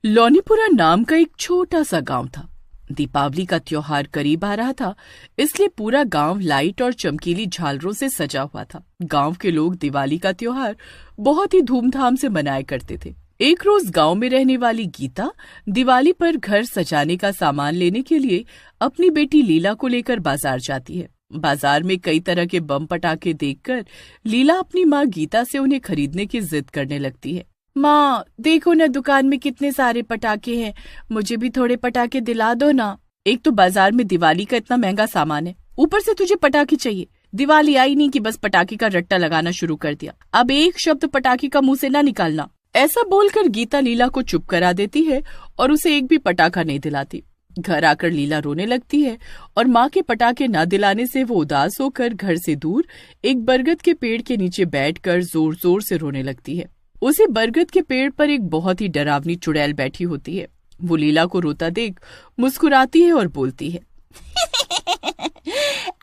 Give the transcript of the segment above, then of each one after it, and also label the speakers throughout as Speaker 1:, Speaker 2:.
Speaker 1: लौनीपुरा नाम का एक छोटा सा गांव था। दीपावली का त्योहार करीब आ रहा था, इसलिए पूरा गांव लाइट और चमकीली झालरों से सजा हुआ था। गांव के लोग दिवाली का त्योहार बहुत ही धूमधाम से मनाया करते थे। एक रोज गांव में रहने वाली गीता दिवाली पर घर सजाने का सामान लेने के लिए अपनी बेटी लीला को लेकर बाजार जाती है। बाजार में कई तरह के बम पटाखे देखकर लीला अपनी माँ गीता से उन्हें खरीदने की जिद करने लगती है। माँ, देखो ना, दुकान में कितने सारे पटाखे हैं, मुझे भी थोड़े पटाखे दिला दो ना। एक तो बाजार में दिवाली का इतना महंगा सामान है, ऊपर से तुझे पटाखे चाहिए। दिवाली आई नहीं कि बस पटाखे का रट्टा लगाना शुरू कर दिया। अब एक शब्द पटाखे का मुंह से ना निकालना। ऐसा बोलकर गीता लीला को चुप करा देती है और उसे एक भी पटाखा नहीं दिलाती। घर आकर लीला रोने लगती है और माँ के पटाखे न दिलाने से वो उदास होकर घर से दूर एक बरगद के पेड़ के नीचे बैठकर जोर जोर से रोने लगती है। उसी बरगद के पेड़ पर एक बहुत ही डरावनी चुड़ैल बैठी होती है। वो लीला को रोता देख मुस्कुराती है और बोलती है,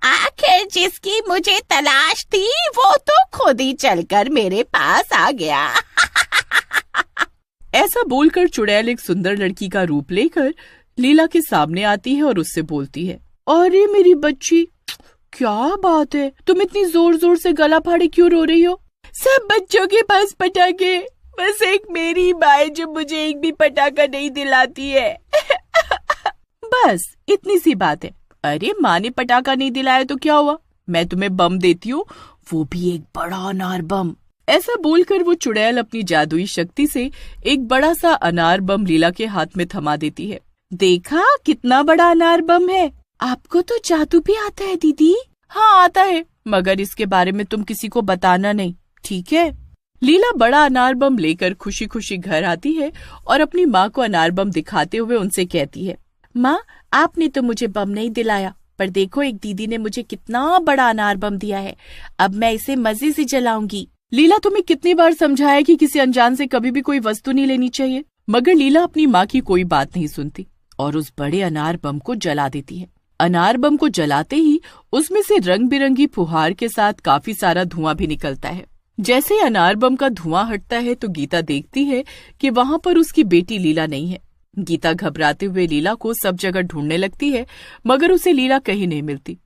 Speaker 2: आखिर जिसकी मुझे तलाश थी वो तो खुद ही चलकर मेरे पास आ गया।
Speaker 1: ऐसा बोलकर चुड़ैल एक सुंदर लड़की का रूप लेकर लीला के सामने आती है और उससे बोलती है, अरे मेरी बच्ची, क्या बात है, तुम इतनी जोर जोर से गला फाड़े क्यों रो रही हो?
Speaker 2: सब बच्चों के पास पटाखे, बस एक मेरी माँ है जो मुझे एक भी पटाखा नहीं दिलाती है।
Speaker 1: बस इतनी सी बात है। अरे माँ ने पटाखा नहीं दिलाया तो क्या हुआ, मैं तुम्हें बम देती हूँ, वो भी एक बड़ा अनार बम। ऐसा बोलकर वो चुड़ैल अपनी जादुई शक्ति से एक बड़ा सा अनार बम लीला के हाथ में थमा देती है।
Speaker 2: देखा कितना बड़ा अनार बम है। आपको तो जादू भी आता है दीदी?
Speaker 1: हाँ आता है, मगर इसके बारे में तुम किसी को बताना नहीं, ठीक है? लीला बड़ा अनार बम लेकर खुशी खुशी घर आती है और अपनी माँ को अनार बम दिखाते हुए उनसे कहती है,
Speaker 2: माँ, आपने तो मुझे बम नहीं दिलाया, पर देखो एक दीदी ने मुझे कितना बड़ा अनार बम दिया है, अब मैं इसे मजे से जलाऊंगी।
Speaker 1: लीला, तुम्हें कितनी बार समझाया कि किसी अनजान से कभी भी कोई वस्तु नहीं लेनी चाहिए, मगर लीला अपनी माँ की कोई बात नहीं सुनती और उस बड़े अनार बम को जला देती है। अनार बम को जलाते ही उसमें से रंग बिरंगी फुहार के साथ काफी सारा धुआं भी निकलता है। जैसे अनार बम का धुआं हटता है तो गीता देखती है कि वहाँ पर उसकी बेटी लीला नहीं है। गीता घबराते हुए लीला को सब जगह ढूंढने लगती है, मगर उसे लीला कहीं नहीं मिलती।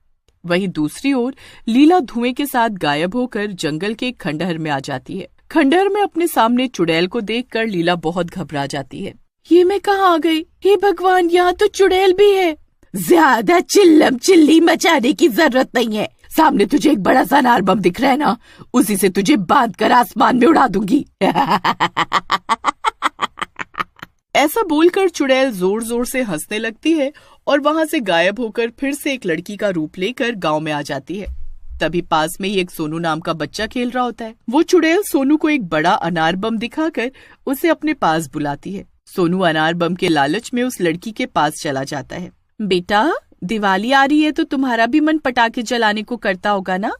Speaker 1: वहीं दूसरी ओर लीला धुएं के साथ गायब होकर जंगल के एक खंडहर में आ जाती है। खंडहर में अपने सामने चुड़ैल को देखकर लीला बहुत घबरा जाती है।
Speaker 2: ये मैं कहाँ आ गई? हे भगवान, यहाँ तो चुड़ैल भी है। ज्यादा चिल्लम चिल्ली मचाने की जरूरत नहीं है, सामने तुझे एक बड़ा सा अनार बम दिख रहा है ना, उसी से तुझे बांध कर आसमान में उड़ा दूंगी।
Speaker 1: ऐसा बोलकर चुड़ैल जोर जोर से हंसने लगती है और वहाँ से गायब होकर फिर से एक लड़की का रूप लेकर गांव में आ जाती है। तभी पास में ही एक सोनू नाम का बच्चा खेल रहा होता है। वो चुड़ैल सोनू को एक बड़ा अनार बम दिखाकर उसे अपने पास बुलाती है। सोनू अनार बम के लालच में उस लड़की के पास चला जाता है।
Speaker 2: बेटा, दिवाली आ रही है तो तुम्हारा भी मन पटाखे जलाने को करता होगा ना,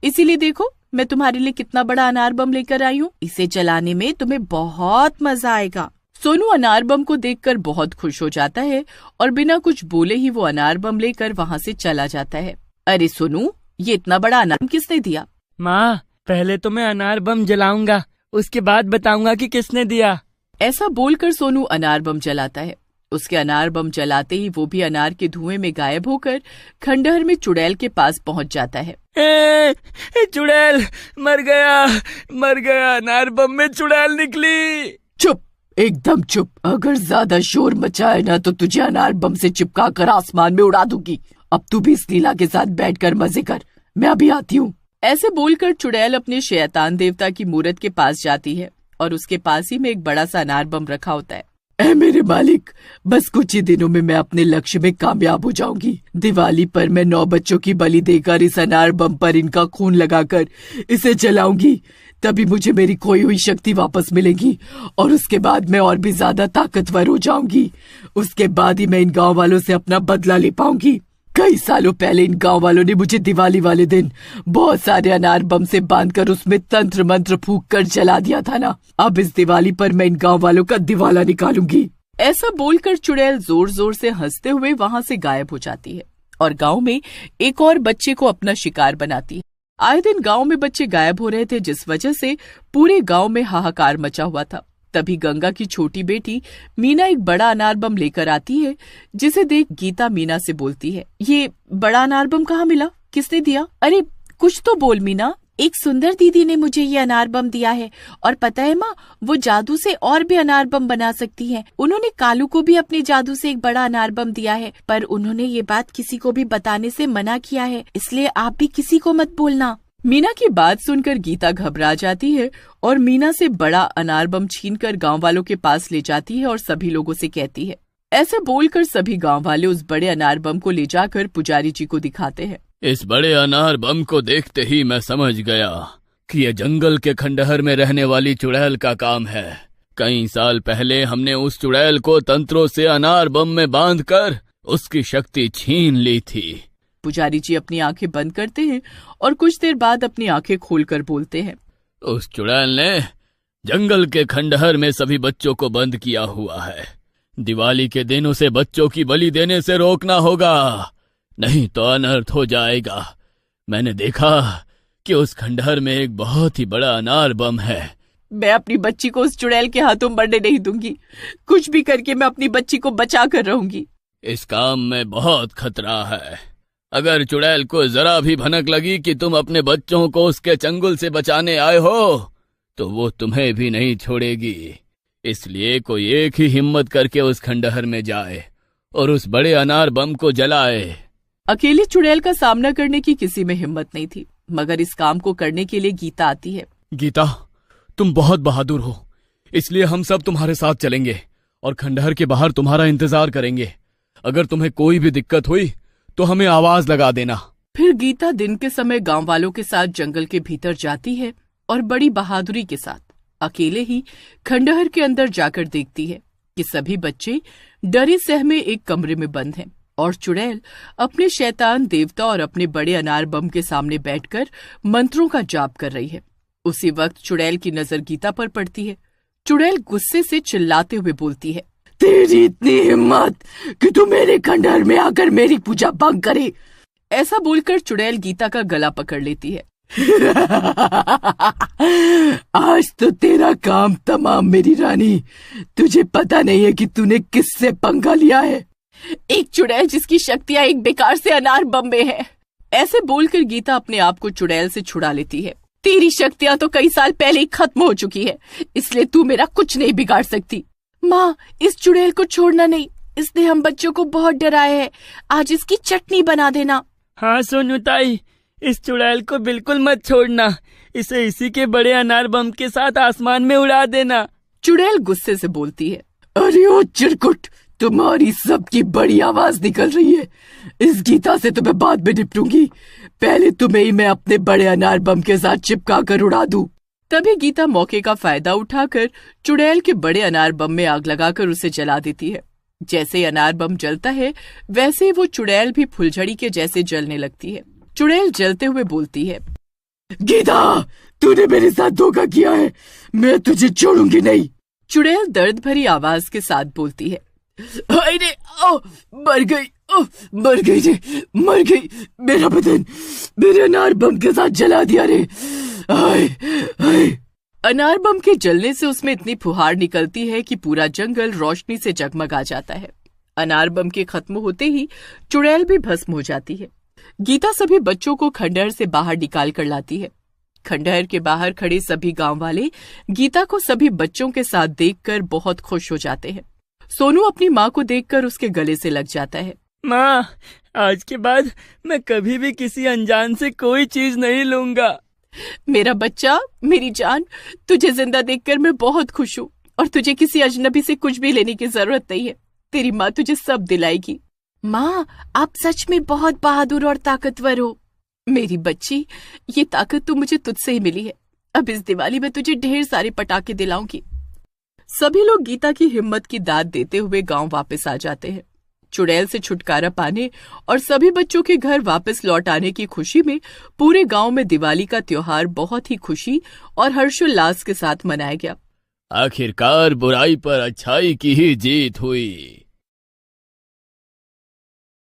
Speaker 2: इसीलिए देखो मैं तुम्हारे लिए कितना बड़ा अनार बम लेकर आई हूँ, इसे जलाने में तुम्हें बहुत मजा आएगा।
Speaker 1: सोनू अनार बम को देखकर बहुत खुश हो जाता है और बिना कुछ बोले ही वो अनार बम लेकर वहाँ से चला जाता है। अरे सोनू, ये इतना बड़ा अनार किसने दिया?
Speaker 3: माँ, पहले तो मैं अनार बम जलाऊंगा, उसके बाद बताऊंगा कि किसने दिया।
Speaker 1: ऐसा बोलकर सोनू अनार बम जलाता है। उसके अनार बम जलाते ही वो भी अनार के धुएं में गायब होकर खंडहर में चुड़ैल के पास पहुंच जाता है।
Speaker 3: चुड़ैल मर गया, अनार बम में चुड़ैल निकली।
Speaker 1: चुप, एकदम चुप, अगर ज्यादा शोर मचाए ना तो तुझे अनार बम से चिपका कर आसमान में उड़ा दूंगी। अब तू भी इस लीला के साथ बैठकर मजे कर, मैं अभी आती हूँ। ऐसे बोलकर चुड़ैल अपने शैतान देवता की मूरत के पास जाती है और उसके पास ही में एक बड़ा सा अनार बम रखा होता है। ऐ मेरे मालिक, बस कुछ ही दिनों में मैं अपने लक्ष्य में कामयाब हो जाऊंगी। दिवाली पर मैं 9 बच्चों की बलि देकर इस अनार बम पर इनका खून लगाकर इसे जलाऊंगी, तभी मुझे मेरी खोई हुई शक्ति वापस मिलेगी और उसके बाद मैं और भी ज्यादा ताकतवर हो जाऊंगी। उसके बाद ही मैं इन गांव वालों से अपना बदला ले पाऊंगी। कई सालों पहले इन गांव वालों ने मुझे दिवाली वाले दिन बहुत सारे अनार बम से बांधकर उसमें तंत्र मंत्र फूंक कर जला दिया था ना, अब इस दिवाली पर मैं इन गांव वालों का दिवाला निकालूंगी। ऐसा बोलकर चुड़ैल जोर जोर से हंसते हुए वहाँ से गायब हो जाती है और गांव में एक और बच्चे को अपना शिकार बनाती है। आए दिन गांव में बच्चे गायब हो रहे थे, जिस वजह से पूरे गांव में हाहाकार मचा हुआ था। तभी गंगा की छोटी बेटी मीना एक बड़ा अनार बम लेकर आती है, जिसे देख गीता मीना से बोलती है, ये बड़ा अनार बम कहाँ मिला, किसने दिया? अरे कुछ तो बोल मीना। एक सुंदर दीदी ने मुझे ये अनार बम दिया है, और पता है माँ, वो जादू से और भी अनार बम बना सकती है। उन्होंने कालू को भी अपने जादू से एक बड़ा अनार बम दिया है, पर उन्होंने ये बात किसी को भी बताने से मना किया है, इसलिए आप भी किसी को मत बोलना। मीना की बात सुनकर गीता घबरा जाती है और मीना से बड़ा अनार बम छीनकर गांव वालों के पास ले जाती है और सभी लोगों से कहती है। ऐसे बोलकर सभी गांव वाले उस बड़े अनार बम को ले जाकर पुजारी जी को दिखाते हैं।
Speaker 4: इस बड़े अनार बम को देखते ही मैं समझ गया कि ये जंगल के खंडहर में रहने वाली चुड़ैल का काम है। कई साल पहले हमने उस चुड़ैल को तंत्रों से अनार बम में बांधकर उसकी शक्ति छीन ली थी।
Speaker 1: पुजारी जी अपनी आंखें बंद करते हैं और कुछ देर बाद अपनी आंखें खोलकर बोलते हैं,
Speaker 4: उस चुड़ैल ने जंगल के खंडहर में सभी बच्चों को बंद किया हुआ है। दिवाली के दिन उसे बच्चों की बलि देने से रोकना होगा, नहीं तो अनर्थ हो जाएगा। मैंने देखा कि उस खंडहर में एक बहुत ही बड़ा अनार बम है।
Speaker 1: मैं अपनी बच्ची को उस चुड़ैल के हाथों मरने नहीं दूंगी। कुछ भी करके मैं अपनी बच्ची को बचा कर रहूंगी।
Speaker 4: इस काम में बहुत खतरा है। अगर चुड़ैल को जरा भी भनक लगी कि तुम अपने बच्चों को उसके चंगुल से बचाने आए हो, तो वो तुम्हें भी नहीं छोड़ेगी। इसलिए कोई एक ही हिम्मत करके उस खंडहर में जाए और उस बड़े अनार बम को जलाए।
Speaker 1: अकेली चुड़ैल का सामना करने की किसी में हिम्मत नहीं थी, मगर इस काम को करने के लिए गीता आती है।
Speaker 5: गीता, तुम बहुत बहादुर हो, इसलिए हम सब तुम्हारे साथ चलेंगे और खंडहर के बाहर तुम्हारा इंतजार करेंगे। अगर तुम्हें कोई भी दिक्कत हुई तो हमें आवाज लगा देना।
Speaker 1: फिर गीता दिन के समय गांव वालों के साथ जंगल के भीतर जाती है और बड़ी बहादुरी के साथ अकेले ही खंडहर के अंदर जाकर देखती है कि सभी बच्चे डरे सहमे एक कमरे में बंद हैं और चुड़ैल अपने शैतान देवता और अपने बड़े अनार बम के सामने बैठकर मंत्रों का जाप कर रही है। उसी वक्त चुड़ैल की नजर गीता पर पड़ती है। चुड़ैल गुस्से से चिल्लाते हुए बोलती है,
Speaker 2: तेरी इतनी हिम्मत कि तू मेरे खंडहर में आकर मेरी पूजा भंग करे।
Speaker 1: ऐसा बोलकर चुड़ैल गीता का गला पकड़ लेती है।
Speaker 2: आज तो तेरा काम तमाम मेरी रानी। तुझे पता नहीं है कि तूने किससे पंगा लिया है।
Speaker 1: एक चुड़ैल जिसकी शक्तियां एक बेकार से अनार बम में है। ऐसे बोलकर गीता अपने आप को चुड़ैल से छुड़ा लेती है। तेरी शक्तियां तो कई साल पहले ही खत्म हो चुकी है, इसलिए तू मेरा कुछ नहीं बिगाड़ सकती।
Speaker 2: माँ, इस चुड़ैल को छोड़ना नहीं, इसने हम बच्चों को बहुत डराया है। आज इसकी चटनी बना देना।
Speaker 3: हाँ सोनू ताई, इस चुड़ैल को बिल्कुल मत छोड़ना। इसे इसी के बड़े अनार बम के साथ आसमान में उड़ा देना।
Speaker 1: चुड़ैल गुस्से से बोलती है,
Speaker 2: अरे ओ चिरकुट, तुम्हारी सबकी बड़ी आवाज निकल रही है। इस गीता से तो मैं बाद में निपटूंगी। पहले तुम्हें ही मैं अपने बड़े अनार बम के साथ चिपका कर उड़ा दूं।
Speaker 1: तभी गीता मौके का फायदा उठाकर चुड़ैल के बड़े अनार बम में आग लगाकर उसे जला देती है। जैसे अनार बम जलता है वैसे वो चुड़ैल भी फुलझड़ी के जैसे जलने लगती है। चुड़ैल जलते हुए बोलती है,
Speaker 2: गीता, तूने मेरे साथ धोखा किया है, मैं तुझे छोड़ूंगी नहीं।
Speaker 1: चुड़ैल दर्द भरी आवाज के साथ बोलती है,
Speaker 2: अरे मर गई, मर गई रे, मर गई। मेरा बदन मेरे अनार बम के साथ जला दिया रे। आए, आए।
Speaker 1: अनार बम के जलने से उसमें इतनी फुहार निकलती है कि पूरा जंगल रोशनी से जगमगा जाता है। अनार बम के खत्म होते ही चुड़ैल भी भस्म हो जाती है। गीता सभी बच्चों को खंडहर से बाहर निकाल कर लाती है। खंडहर के बाहर खड़े सभी गांव वाले गीता को सभी बच्चों के साथ देखकर बहुत खुश हो जाते हैं। सोनू अपनी माँ को देखकर उसके गले से लग जाता है।
Speaker 3: माँ, आज के बाद मैं कभी भी किसी अनजान से कोई चीज नहीं लूंगा।
Speaker 1: मेरा बच्चा, मेरी जान, तुझे जिंदा देखकर मैं बहुत खुश हूँ और तुझे किसी अजनबी से कुछ भी लेने की जरूरत नहीं है। तेरी माँ तुझे सब दिलाएगी।
Speaker 2: माँ, आप सच में बहुत बहादुर और ताकतवर हो।
Speaker 1: मेरी बच्ची, ये ताकत तो मुझे तुझसे ही मिली है। अब इस दिवाली में तुझे ढेर सारे पटाखे दिलाऊंगी। सभी लोग गीता की हिम्मत की दाद देते हुए गांव वापस आ जाते हैं। चुड़ैल से छुटकारा पाने और सभी बच्चों के घर वापस लौट आने की खुशी में पूरे गांव में दिवाली का त्योहार बहुत ही खुशी और हर्षोल्लास के साथ मनाया गया।
Speaker 4: आखिरकार बुराई पर अच्छाई की ही जीत हुई।